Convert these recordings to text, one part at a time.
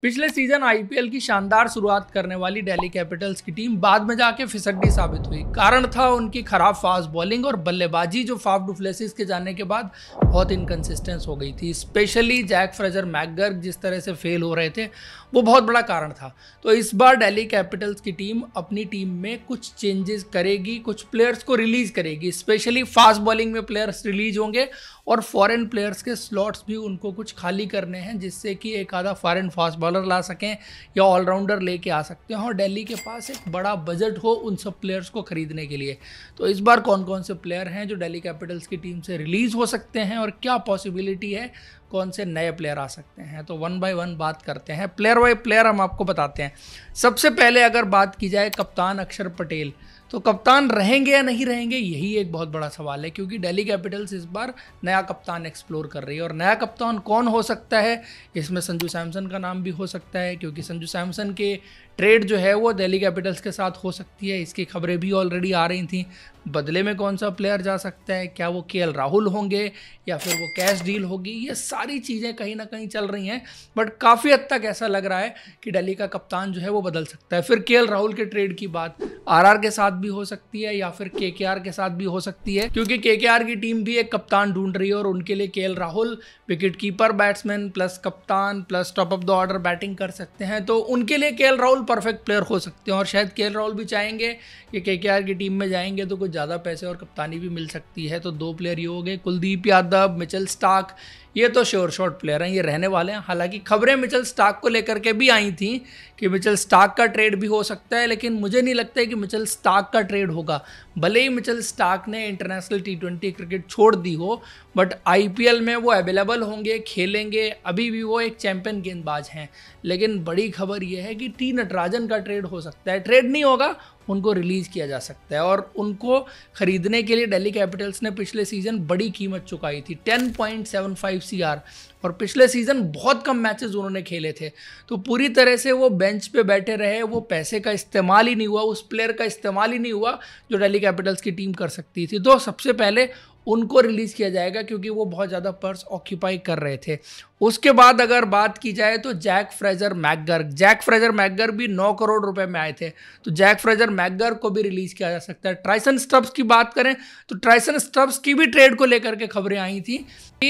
पिछले season IPL की शानदार शुरुआत करने वाली दिल्ली कैपिटल्स की टीम बाद में जाके फिसड्डी साबित हुई। कारण था उनकी खराब फास्ट बॉलिंग और बल्लेबाजी जो फाफ डु प्लेसिस के जाने के बाद बहुत इनकंसिस्टेंस हो गई थी। स्पेशली जैक फ्रेजर मैकगर्क जिस तरह से फेल हो रहे थे वो बहुत बड़ा कारण था। तो इस बार दिल्ली कैपिटल्स की टीम अपनी टीम में कुछ चेंजेस करेगी, कुछ प्लेयर्स को रिलीज करेगी। स्पेशली फास्ट बॉलिंग में प्लेयर्स रिलीज होंगे और फॉरेन प्लेयर्स के स्लॉट्स भी उनको कुछ खाली करने हैं, जिससे कि एक आधा फॉरेन फास्ट बॉलर ला सकें या ऑलराउंडर लेके आ सकते हैं और दिल्ली के पास एक बड़ा बजट हो उन सब प्लेयर्स को खरीदने के लिए। तो इस बार कौन कौन से प्लेयर हैं जो दिल्ली कैपिटल्स की टीम से रिलीज हो सकते हैं और क्या पॉसिबिलिटी है कौन से नए प्लेयर आ सकते हैं, तो वन बाय वन बात करते हैं। प्लेयर बाय प्लेयर हम आपको बताते हैं। सबसे पहले अगर बात की जाए कप्तान अक्षर पटेल, तो कप्तान रहेंगे या नहीं रहेंगे यही एक बहुत बड़ा सवाल है, क्योंकि दिल्ली कैपिटल्स इस बार नया कप्तान एक्सप्लोर कर रही है। और नया कप्तान कौन हो सकता है, इसमें संजू सैमसन का नाम भी हो सकता है, क्योंकि संजू सैमसन के ट्रेड जो है वो दिल्ली कैपिटल्स के साथ हो सकती है। इसकी खबरें भी ऑलरेडी आ रही थी। बदले में कौन सा प्लेयर जा सकता है, क्या वो केएल राहुल होंगे या फिर वो कैश डील होगी, ये सारी चीज़ें कहीं ना कहीं चल रही हैं। बट काफ़ी हद तक ऐसा लग रहा है कि दिल्ली का कप्तान जो है वो बदल सकता है। फिर केएल राहुल के ट्रेड की बात आरआर के साथ भी हो सकती है या फिर केकेआर के साथ भी हो सकती है, क्योंकि केकेआर की टीम भी एक कप्तान ढूंढ रही है और उनके लिए KL Rahul wicket keeper, batsman plus कप्तान plus top of the order batting कर सकते हैं। तो उनके लिए केएल राहुल परफेक्ट प्लेयर हो सकते हैं और शायद केएल राहुल भी चाहेंगे कि केकेआर की टीम में जाएंगे तो कुछ ज़्यादा पैसे और कप्तानी भी मिल सकती है। तो दो प्लेयर ये हो गए, कुलदीप यादव, मिचेल स्टार्क, ये तो श्योर शॉट प्लेयर हैं, ये रहने वाले हैं। हालांकि खबरें मिचेल स्टार्क को लेकर के भी आई थी कि मिचेल स्टार्क का ट्रेड भी हो सकता है, लेकिन मुझे नहीं लगता है कि मिचेल स्टार्क का ट्रेड होगा। भले ही मिचेल स्टार्क ने इंटरनेशनल टी20 क्रिकेट छोड़ दी हो, बट आईपीएल में वो अवेलेबल होंगे, खेलेंगे। अभी भी वो एक चैंपियन गेंदबाज हैं। लेकिन बड़ी खबर यह है कि टी नटराजन का ट्रेड हो सकता है। ट्रेड नहीं होगा, उनको रिलीज़ किया जा सकता है। और उनको खरीदने के लिए दिल्ली कैपिटल्स ने पिछले सीज़न बड़ी कीमत चुकाई थी, 10.75 CR, और पिछले सीज़न बहुत कम मैचेस उन्होंने खेले थे। तो पूरी तरह से वो बेंच पे बैठे रहे, वो पैसे का इस्तेमाल ही नहीं हुआ, उस प्लेयर का इस्तेमाल ही नहीं हुआ जो दिल्ली कैपिटल्स की टीम कर सकती थी। तो सबसे पहले उनको रिलीज़ किया जाएगा, क्योंकि वो बहुत ज़्यादा पर्स ऑक्यूपाई कर रहे थे। उसके बाद अगर बात की जाए तो जैक फ्रेजर मैकगर्क भी 9 करोड़ रुपए में आए थे, तो जैक फ्रेजर मैकगर्क को भी रिलीज़ किया जा सकता है। ट्राइसन स्टब्स की बात करें तो ट्राइसन स्टब्स की भी ट्रेड को लेकर के खबरें आई थी।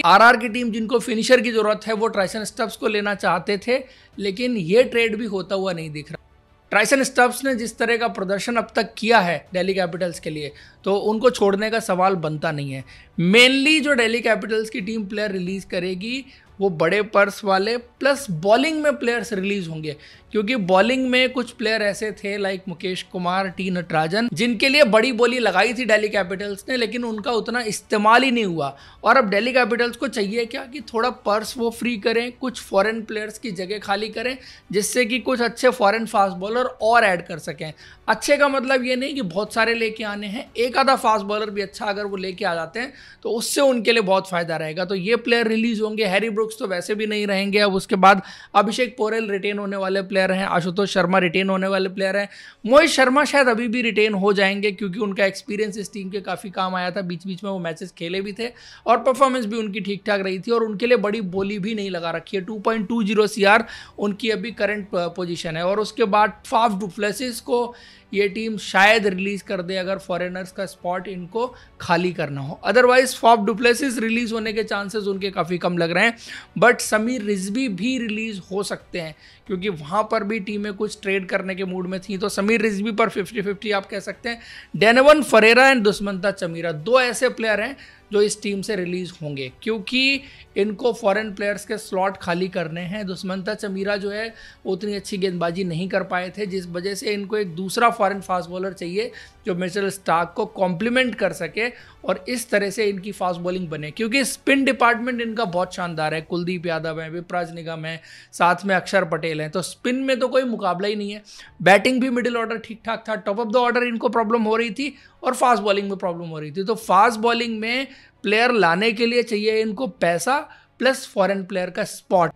आरआर की टीम जिनको फिनिशर की ज़रूरत है वो ट्राइसन स्टब्स को लेना चाहते थे, लेकिन ये ट्रेड भी होता हुआ नहीं दिख रहा। ट्राइसन स्टब्स ने जिस तरह का प्रदर्शन अब तक किया है दिल्ली कैपिटल्स के लिए, तो उनको छोड़ने का सवाल बनता नहीं है। मेनली जो दिल्ली कैपिटल्स की टीम प्लेयर रिलीज़ करेगी वो बड़े पर्स वाले प्लस बॉलिंग में प्लेयर्स रिलीज होंगे, क्योंकि बॉलिंग में कुछ प्लेयर ऐसे थे लाइक मुकेश कुमार, टी नटराजन, जिनके लिए बड़ी बोली लगाई थी दिल्ली कैपिटल्स ने, लेकिन उनका उतना इस्तेमाल ही नहीं हुआ। और अब दिल्ली कैपिटल्स को चाहिए क्या कि थोड़ा पर्स वो फ्री करें, कुछ फॉरेन प्लेयर्स की जगह खाली करें, जिससे कि कुछ अच्छे फॉरेन फास्ट बॉलर और ऐड कर सकें। अच्छे का मतलब ये नहीं कि बहुत सारे लेके आने हैं, एक आधा फास्ट बॉलर भी अच्छा अगर वो लेके आ जाते हैं तो उससे उनके लिए बहुत फायदा रहेगा। तो ये प्लेयर रिलीज होंगे। हैरी ब्रुक्स तो वैसे भी नहीं रहेंगे। अब उसके बाद अभिषेक पोरेल रिटेन होने वाले प्लेयर हैं, आशुतोष शर्मा रिटेन होने वाले प्लेयर हैं, मोहित शर्मा शायद अभी भी रिटेन हो जाएंगे, क्योंकि उनका एक्सपीरियंस इस टीम के काफ़ी काम आया था। बीच बीच में वो मैचेस खेले भी थे और परफॉर्मेंस भी उनकी ठीक ठाक रही थी, और उनके लिए बड़ी बोली भी नहीं लगा रखी है। 2.20 CR उनकी अभी करंट पोजीशन है। और उसके बाद फाफ डु प्लेसिस को ये टीम शायद रिलीज कर दे अगर फॉरेनर्स का स्पॉट इनको खाली करना हो। Otherwise Faf du Plessis release होने के चांसेस उनके काफ़ी कम लग रहे हैं। बट समीर रिजवी भी रिलीज हो सकते हैं, क्योंकि वहाँ पर भी टीमें कुछ ट्रेड करने के मूड में थी। तो समीर रिजवी पर 50-50 आप कह सकते हैं। डेनवन फरेरा एंड दुष्मंता चमीरा, दो ऐसे प्लेयर हैं जो इस टीम से रिलीज होंगे, क्योंकि इनको फॉरेन प्लेयर्स के स्लॉट खाली करने हैं। दुष्मंता चमीरा जो है वो उतनी अच्छी गेंदबाजी नहीं कर पाए थे, जिस वजह से इनको एक दूसरा फॉरेन फास्ट बॉलर चाहिए जो मिचेल स्टार्क को कॉम्प्लीमेंट कर सके और इस तरह से इनकी फास्ट बॉलिंग बने, क्योंकि स्पिन डिपार्टमेंट इनका बहुत शानदार है। कुलदीप यादव है, विपराज निगम है, साथ में अक्षर पटेल हैं, तो स्पिन में तो कोई मुकाबला ही नहीं है। बैटिंग भी मिडिल ऑर्डर ठीक ठाक था, टॉप ऑफ द ऑर्डर इनको प्रॉब्लम हो रही थी और फास्ट बॉलिंग में प्रॉब्लम हो रही थी। तो फास्ट बॉलिंग में प्लेयर लाने के लिए चाहिए इनको पैसा प्लस फॉरेन प्लेयर का स्पॉट,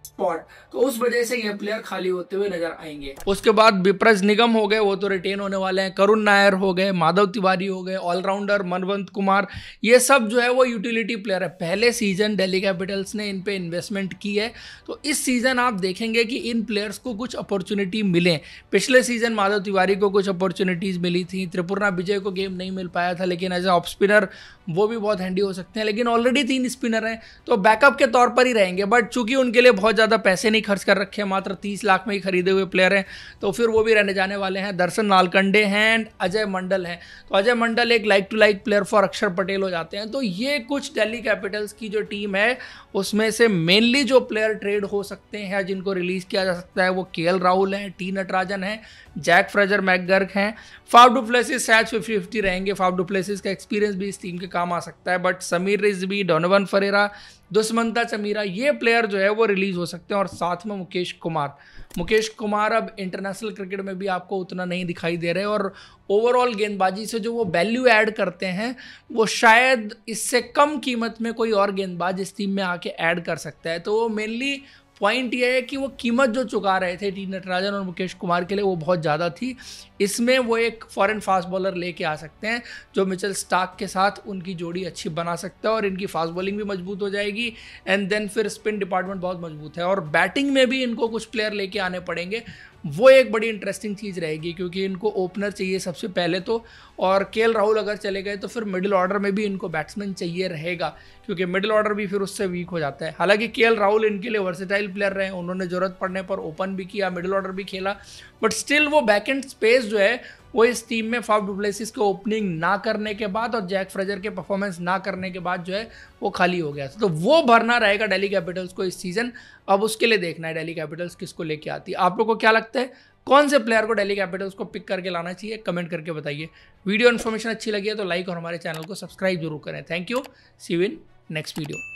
तो उस वजह से ये प्लेयर खाली होते हुए नजर आएंगे। उसके बाद विप्रज निगम हो गए, वो तो रिटेन होने वाले हैं। करुण नायर हो गए, माधव तिवारी हो गए, ऑलराउंडर मनवंत कुमार, ये सब जो है वो यूटिलिटी प्लेयर है। पहले सीजन दिल्ली कैपिटल्स ने इन पे इन्वेस्टमेंट की है, तो इस सीजन आप देखेंगे कि इन प्लेयर्स को कुछ अपॉर्चुनिटी मिले। पिछले सीजन माधव तिवारी को कुछ अपॉर्चुनिटीज मिली थी, त्रिपुरा विजय को गेम नहीं मिल पाया था, लेकिन एज ए ऑफ स्पिनर वो भी बहुत हैंडी हो सकते हैं। लेकिन ऑलरेडी 3 स्पिनर हैं, तो बैकअप के तौर पर ही रहेंगे। बट चूंकि उनके लिए बहुत ज़्यादा पैसे नहीं खर्च कर रखे हैं, मात्र 30 लाख में ही खरीदे हुए प्लेयर हैं, तो फिर वो भी रहने जाने वाले हैं। दर्शन नालकंडे हैं एंड अजय मंडल हैं, तो अजय मंडल एक like to like player for Axar Patel हो जाते हैं। तो ये कुछ दिल्ली कैपिटल्स की जो टीम है उसमें से मेनली जो प्लेयर ट्रेड हो सकते हैं, जिनको रिलीज किया जा सकता है, वो केएल राहुल हैं, टी नटराजन हैं, जैक फ्रेजर मैकगर्क हैं, फाफ डु प्लेसिस शायद 50-50 रहेंगे। फाफ डु प्लेसिस का एक्सपीरियंस भी इस टीम के काम आ सकता है। But Sameer Rizvi, Donovan Ferreira, Dushmantha Chameera, ये प्लेयर जो है वो रिलीज हो सकते हैं। और साथ में मुकेश कुमार अब इंटरनेशनल क्रिकेट में भी आपको उतना नहीं दिखाई दे रहे, और ओवरऑल गेंदबाजी से जो वो वैल्यू ऐड करते हैं वो शायद इससे कम कीमत में कोई और गेंदबाज इस टीम में आके ऐड कर सकता है। तो वो मेनली पॉइंट ये है कि वो कीमत जो चुका रहे थे टी नटराजन और मुकेश कुमार के लिए वो बहुत ज़्यादा थी। इसमें वो एक फॉरेन फास्ट बॉलर लेके आ सकते हैं जो मिचेल स्टार्क के साथ उनकी जोड़ी अच्छी बना सकता है, और इनकी फास्ट बॉलिंग भी मजबूत हो जाएगी, एंड देन फिर स्पिन डिपार्टमेंट बहुत मजबूत है। और बैटिंग में भी इनको कुछ प्लेयर लेके आने पड़ेंगे, वो एक बड़ी इंटरेस्टिंग चीज़ रहेगी, क्योंकि इनको ओपनर चाहिए सबसे पहले तो, और केएल राहुल अगर चले गए तो फिर मिडिल ऑर्डर में भी इनको बैट्समैन चाहिए रहेगा, क्योंकि मिडिल ऑर्डर भी फिर उससे वीक हो जाता है। हालांकि केएल राहुल इनके लिए वर्सेटाइल प्लेयर रहे, उन्होंने ज़रूरत पड़ने पर ओपन भी किया, मिडिल ऑर्डर भी खेला, बट स्टिल वो बैकएंड स्पेस जो है वो इस टीम में फाफ डु प्लेसिस को ओपनिंग ना करने के बाद और जैक फ्रेजर के परफॉर्मेंस ना करने के बाद जो है वो खाली हो गया था। तो वो भरना रहेगा दिल्ली कैपिटल्स को इस सीज़न। अब उसके लिए देखना है दिल्ली कैपिटल्स किसको लेके आती है। आप लोग को क्या लगता है, कौन से प्लेयर को दिल्ली कैपिटल्स को पिक करके लाना चाहिए, कमेंट करके बताइए। वीडियो इन्फॉर्मेशन अच्छी लगी है तो लाइक और हमारे चैनल को सब्सक्राइब जरूर करें। Thank you, see you in next video.